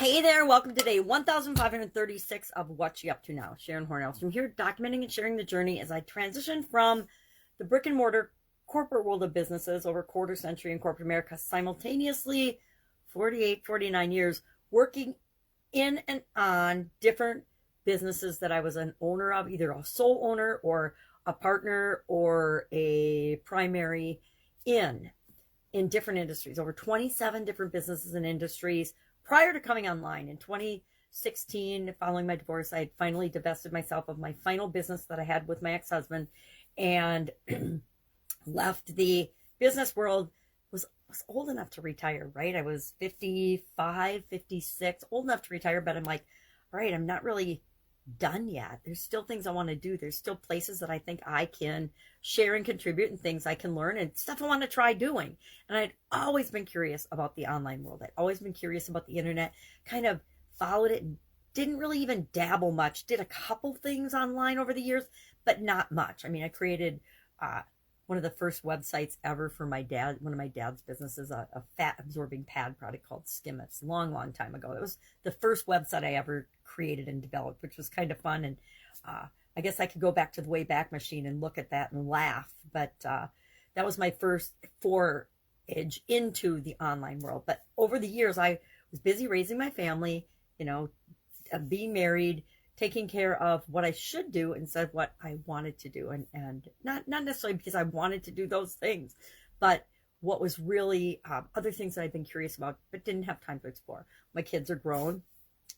Hey there, welcome to day 1536 of What You Up To Now. Sharon Horne-Ellstrom here, documenting and sharing the journey as I transition from the brick and mortar corporate world of businesses over a quarter century in corporate America, simultaneously 49 years working in and on different businesses that I was an owner of, either a sole owner or a partner or a primary in different industries, over 27 different businesses and industries. Prior to coming online in 2016, following my divorce, I had finally divested myself of my final business that I had with my ex-husband and left the business world. Was old enough to retire, right? I was 55, 56, old enough to retire, but I'm like, all right, I'm not really done yet. There's still things I want to do. There's still places that I think I can share and contribute and things I can learn and stuff I want to try doing. And I'd always been curious about the online world. I'd always been curious about the internet, kind of followed it and didn't really even dabble much. Did a couple things online over the years, but not much. I mean, I created one of the first websites ever for my dad, one of my dad's businesses, a fat absorbing pad product called Skimmits, long time ago. It was the first website I ever created and developed, which was kind of fun. And I guess I could go back to the Wayback Machine and look at that and laugh. But that was my first forage into the online world. But over the years, I was busy raising my family, being married, taking care of what I should do instead of what I wanted to do. And not necessarily because I wanted to do those things, but what was really other things that I've been curious about, but didn't have time to explore. My kids are grown.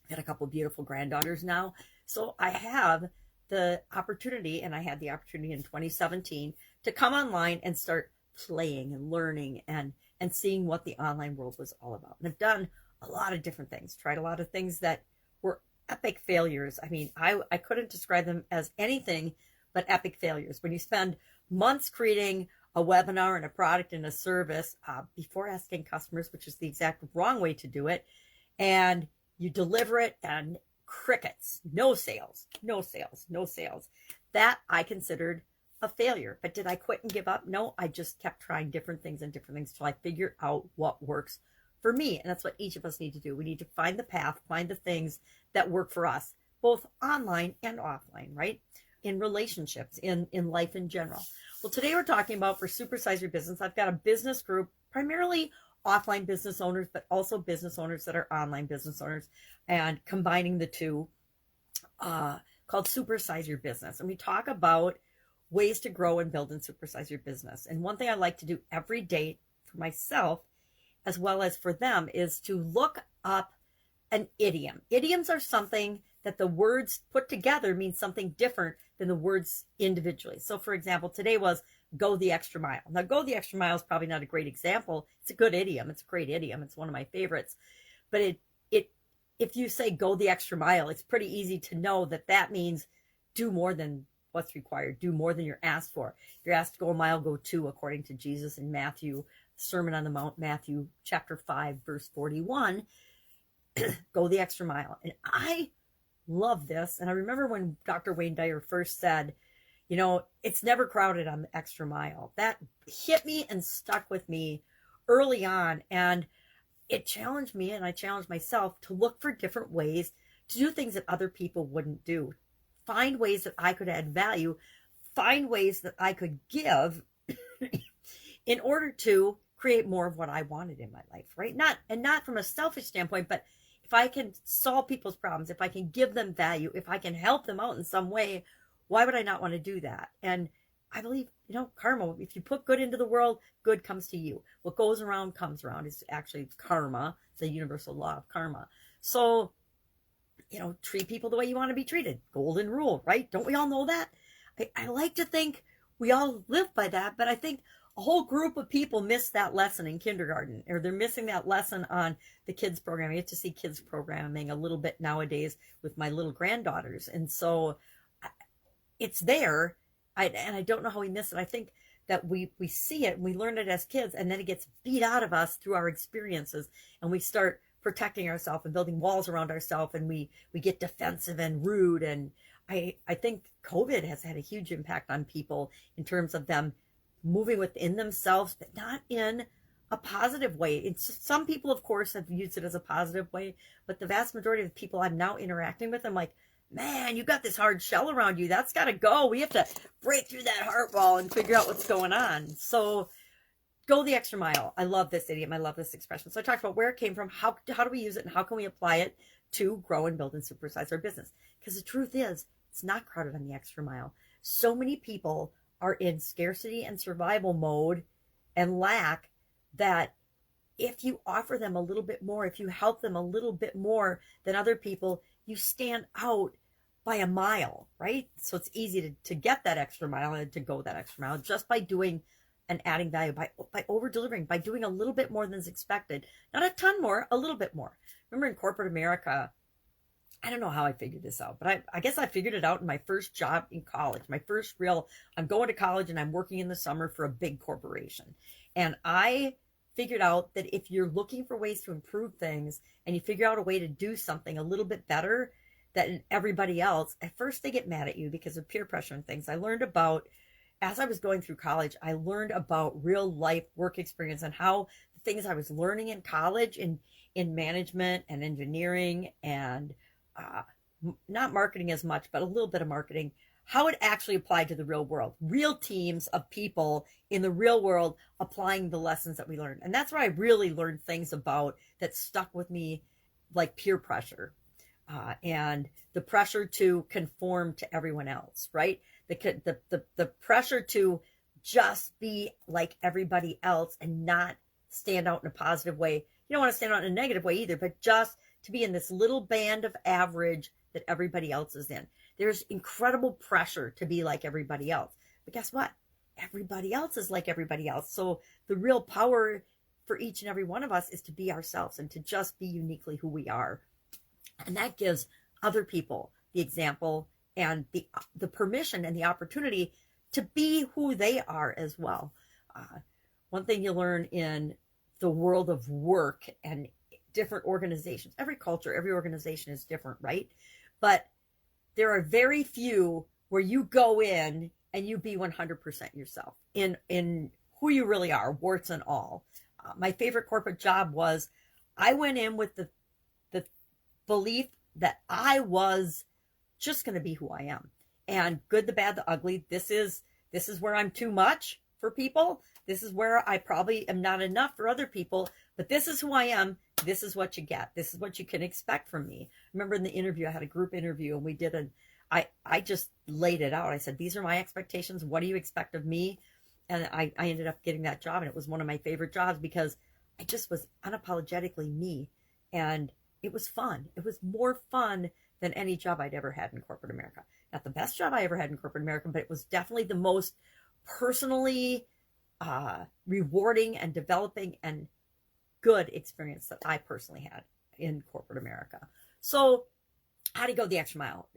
I've got a couple of beautiful granddaughters now. So I have the opportunity, and I had the opportunity in 2017 to come online and start playing and learning and seeing what the online world was all about. And I've done a lot of different things, tried a lot of things that were epic failures. I mean, I couldn't describe them as anything but epic failures. When you spend months creating a webinar and a product and a service before asking customers, which is the exact wrong way to do it, and you deliver it and crickets, no sales. That I considered a failure. But did I quit and give up? No, I just kept trying different things till I figured out what works for me. And that's what each of us need to do. We need to find the path, find the things that work for us, both online and offline, right? In relationships, in life in general. Well, today we're talking about for Supersize Your Business. I've got a business group, primarily offline business owners, but also business owners that are online business owners, and combining the two called Supersize Your Business. And we talk about ways to grow and build and supersize your business. And one thing I like to do every day for myself, as well as for them, is to look up an idiom. Idioms are something that the words put together mean something different than the words individually. So for example, today was go the extra mile. Now, go the extra mile is probably not a great example. It's a good idiom. It's a great idiom. It's one of my favorites. But if you say go the extra mile, it's pretty easy to know that means do more than what's required. Do more than you're asked for. If you're asked to go a mile, go two, according to Jesus in Matthew, Sermon on the Mount, Matthew chapter 5, verse 41. Go the extra mile. And I love this. And I remember when Dr. Wayne Dyer first said, it's never crowded on the extra mile. That hit me and stuck with me early on. And it challenged me, and I challenged myself to look for different ways to do things that other people wouldn't do. Find ways that I could add value. Find ways that I could give in order to create more of what I wanted in my life, right? Not from a selfish standpoint, but if I can solve people's problems, if I can give them value, if I can help them out in some way, why would I not want to do that? And I believe, karma, if you put good into the world, good comes to you. What goes around comes around. It's actually karma. It's a universal law of karma. So, treat people the way you want to be treated. Golden rule, right? Don't we all know that? I like to think we all live by that, but I think a whole group of people miss that lesson in kindergarten, or they're missing that lesson on the kids program. I get to see kids programming a little bit nowadays with my little granddaughters. And so it's there. And I don't know how we miss it. I think that we see it and we learn it as kids, and then it gets beat out of us through our experiences, and we start protecting ourselves and building walls around ourselves, and we get defensive and rude. And I think COVID has had a huge impact on people in terms of them moving within themselves, but not in a positive way. Some people, of course, have used it as a positive way, but the vast majority of the people I'm now interacting with, I'm like, man, you got this hard shell around you. That's got to go. We have to break through that heart wall and figure out what's going on. So go the extra mile. I love this idiom. I love this expression. So I talked about where it came from, how do we use it, and how can we apply it to grow and build and supersize our business? Because the truth is, it's not crowded on the extra mile. So many people are in scarcity and survival mode and lack, that if you offer them a little bit more, if you help them a little bit more than other people, you stand out by a mile, right? So it's easy to get that extra mile and to go that extra mile just by doing and adding value, by over delivering, by doing a little bit more than is expected. Not a ton more, a little bit more. Remember in corporate America, I don't know how I figured this out, but I guess I figured it out in my first job in college. My first real, I'm going to college and I'm working in the summer for a big corporation. And I figured out that if you're looking for ways to improve things and you figure out a way to do something a little bit better than everybody else, at first they get mad at you because of peer pressure and things. I learned about, as I was going through college, I learned about real life work experience and how the things I was learning in college in management and engineering and not marketing as much, but a little bit of marketing, how it actually applied to the real world. Real teams of people in the real world applying the lessons that we learned. And that's where I really learned things about that stuck with me, like peer pressure and the pressure to conform to everyone else, right? The pressure to just be like everybody else and not stand out in a positive way. You don't want to stand out in a negative way either, but just to be in this little band of average that everybody else is in. There's incredible pressure to be like everybody else. But guess what? Everybody else is like everybody else. So the real power for each and every one of us is to be ourselves and to just be uniquely who we are. And that gives other people the example and the permission and the opportunity to be who they are as well. One thing you learn in the world of work and different organizations, every culture, every organization is different, right? But there are very few where you go in and you be 100% yourself in who you really are, warts and all. My favorite corporate job was, I went in with the belief that I was just going to be who I am. And good, the bad, the ugly, this is where I'm too much for people. This is where I probably am not enough for other people, but this is who I am. This is what you get. This is what you can expect from me. Remember in the interview, I had a group interview and we did I just laid it out. I said, these are my expectations. What do you expect of me? And I ended up getting that job. And it was one of my favorite jobs because I just was unapologetically me. And it was fun. It was more fun than any job I'd ever had in corporate America. Not the best job I ever had in corporate America, but it was definitely the most personally rewarding and developing and good experience that I personally had in corporate America. So how do you go the extra mile?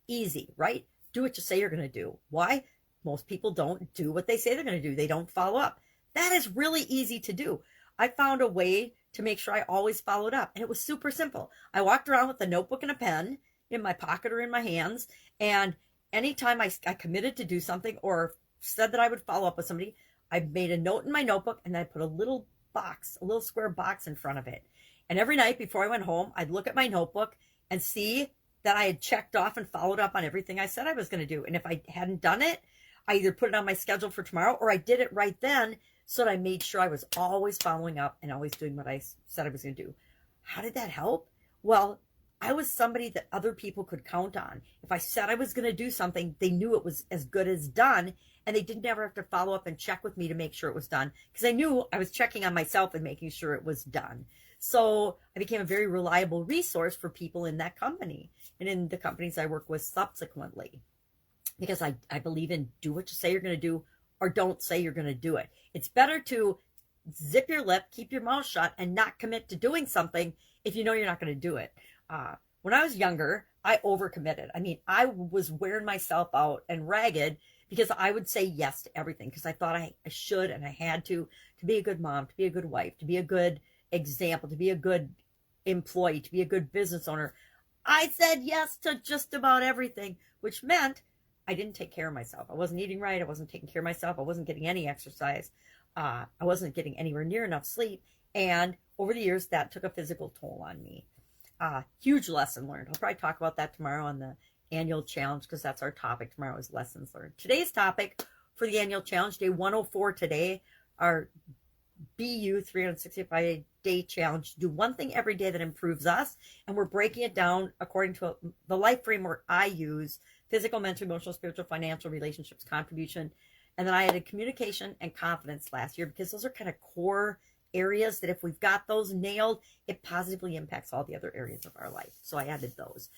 Easy, right? Do what you say you're going to do. Why? Most people don't do what they say they're going to do. They don't follow up. That is really easy to do. I found a way to make sure I always followed up. And it was super simple. I walked around with a notebook and a pen in my pocket or in my hands. And anytime I committed to do something or said that I would follow up with somebody, I made a note in my notebook and then I put a little box, a little square box in front of it. And every night before I went home, I'd look at my notebook and see that I had checked off and followed up on everything I said I was going to do. And if I hadn't done it, I either put it on my schedule for tomorrow or I did it right then so that I made sure I was always following up and always doing what I said I was going to do. How did that help? Well, I was somebody that other people could count on. If I said I was going to do something, they knew it was as good as done, and they didn't ever have to follow up and check with me to make sure it was done because I knew I was checking on myself and making sure it was done. So I became a very reliable resource for people in that company and in the companies I work with subsequently, because I believe in do what you say you're going to do or don't say you're going to do it. It's better to zip your lip, keep your mouth shut, and not commit to doing something if you know you're not going to do it. When I was younger, I overcommitted. I mean, I was wearing myself out and ragged because I would say yes to everything because I thought I should and I had to be a good mom, to be a good wife, to be a good example, to be a good employee, to be a good business owner. I said yes to just about everything, which meant I didn't take care of myself. I wasn't eating right. I wasn't taking care of myself. I wasn't getting any exercise. I wasn't getting anywhere near enough sleep. And over the years, that took a physical toll on me. Huge lesson learned. I'll probably talk about that tomorrow on the annual challenge, because that's our topic tomorrow, is lessons learned. Today's topic for the annual challenge, day 104 today, our BU 365 day challenge. Do one thing every day that improves us. And we're breaking it down according to the life framework I use: physical, mental, emotional, spiritual, financial, relationships, contribution. And then I added communication and confidence last year, because those are kind of core areas that if we've got those nailed, it positively impacts all the other areas of our life. So I added those.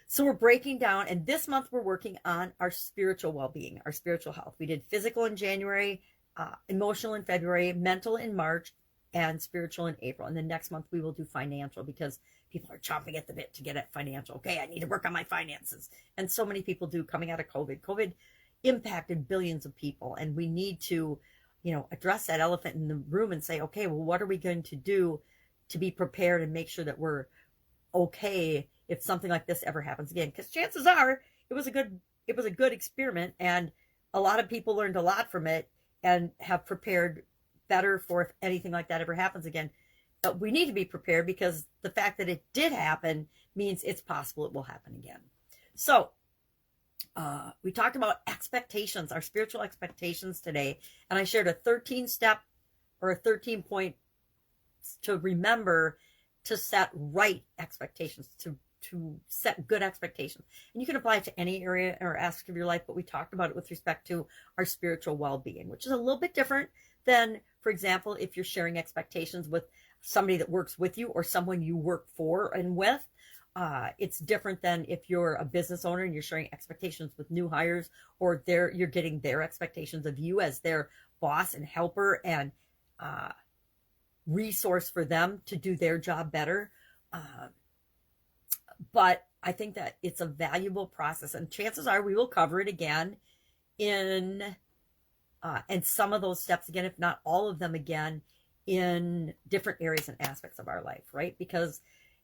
So we're breaking down, and this month we're working on our spiritual well-being, our spiritual health. We did physical in January, emotional in February, mental in March, and spiritual in April. And the next month we will do financial, because people are chomping at the bit to get at financial. Okay, I need to work on my finances. And so many people do, coming out of COVID. COVID impacted billions of people, and we need to, address that elephant in the room and say, okay, well, what are we going to do to be prepared and make sure that we're okay if something like this ever happens again? Because chances are it was a good experiment, and a lot of people learned a lot from it and have prepared better for if anything like that ever happens again. But we need to be prepared, because the fact that it did happen means it's possible it will happen again. So we talked about expectations, our spiritual expectations today, and I shared a 13-step or a 13-point to remember to set right expectations, to set good expectations. And you can apply it to any area or aspect of your life, but we talked about it with respect to our spiritual well-being, which is a little bit different than, for example, if you're sharing expectations with somebody that works with you or someone you work for and with. It's different than if you're a business owner and you're sharing expectations with new hires, or you're getting their expectations of you as their boss and helper and resource for them to do their job better. But I think that it's a valuable process, and chances are we will cover it again in some of those steps again, if not all of them again, in different areas and aspects of our life, right? Because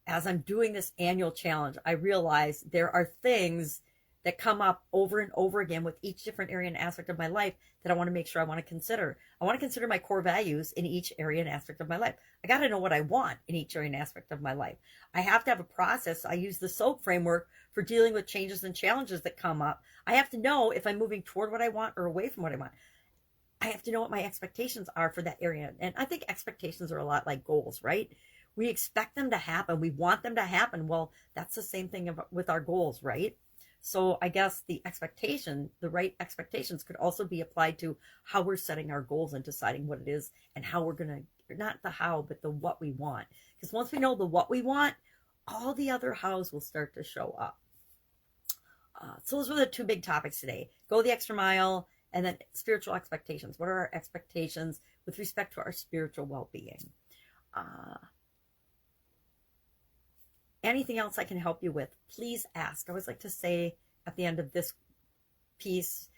as I'm doing this annual challenge, I realize there are things that come up over and over again with each different area and aspect of my life that I want to make sure I want to consider. I want to consider my core values in each area and aspect of my life. I got to know what I want in each area and aspect of my life. I have to have a process. I use the SOAP framework for dealing with changes and challenges that come up. I have to know if I'm moving toward what I want or away from what I want. I have to know what my expectations are for that area. And I think expectations are a lot like goals, right? We expect them to happen. We want them to happen. Well, that's the same thing with our goals, right? So I guess the right expectations could also be applied to how we're setting our goals and deciding what it is and how we're going to, not the how, but the what we want. Because once we know the what we want, all the other hows will start to show up. So those were the two big topics today. Go the extra mile, and then spiritual expectations. What are our expectations with respect to our spiritual well-being? Anything else I can help you with, please ask. I always like to say at the end of this piece,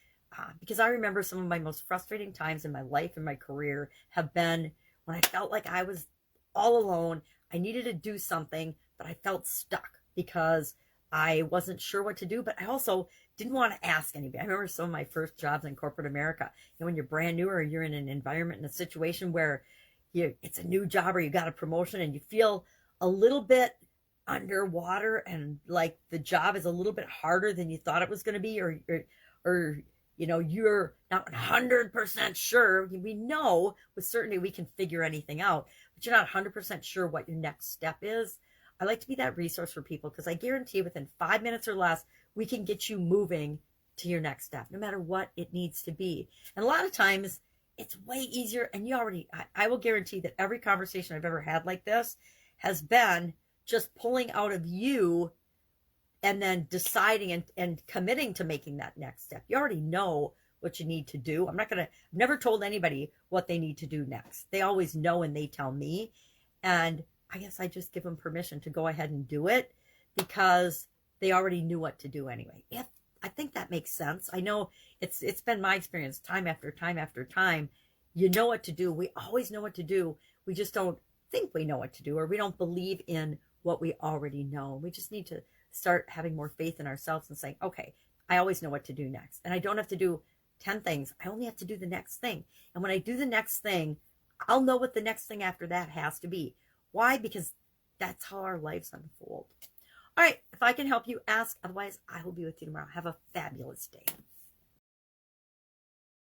because I remember some of my most frustrating times in my life and my career have been when I felt like I was all alone. I needed to do something, but I felt stuck because I wasn't sure what to do, but I also didn't want to ask anybody. I remember some of my first jobs in corporate America. When you're brand new or you're in an environment, in a situation where it's a new job or you got a promotion and you feel a little bit underwater and like the job is a little bit harder than you thought it was going to be, or you're not 100% sure. We know with certainty we can figure anything out, but you're not 100% sure what your next step is. I like to be that resource for people, because I guarantee within 5 minutes or less, we can get you moving to your next step, no matter what it needs to be. And a lot of times it's way easier. And I will guarantee that every conversation I've ever had like this has been just pulling out of you and then deciding and committing to making that next step. You already know what you need to do. I've never told anybody what they need to do next. They always know, and they tell me. And I guess I just give them permission to go ahead and do it, because they already knew what to do anyway. I think that makes sense. I know it's been my experience time after time after time. You know what to do. We always know what to do. We just don't think we know what to do, or we don't believe in what we already know. We just need to start having more faith in ourselves and saying, okay, I always know what to do next. And I don't have to do 10 things. I only have to do the next thing. And when I do the next thing, I'll know what the next thing after that has to be. Why? Because that's how our lives unfold. All right. If I can help you, ask. Otherwise, I will be with you tomorrow. Have a fabulous day.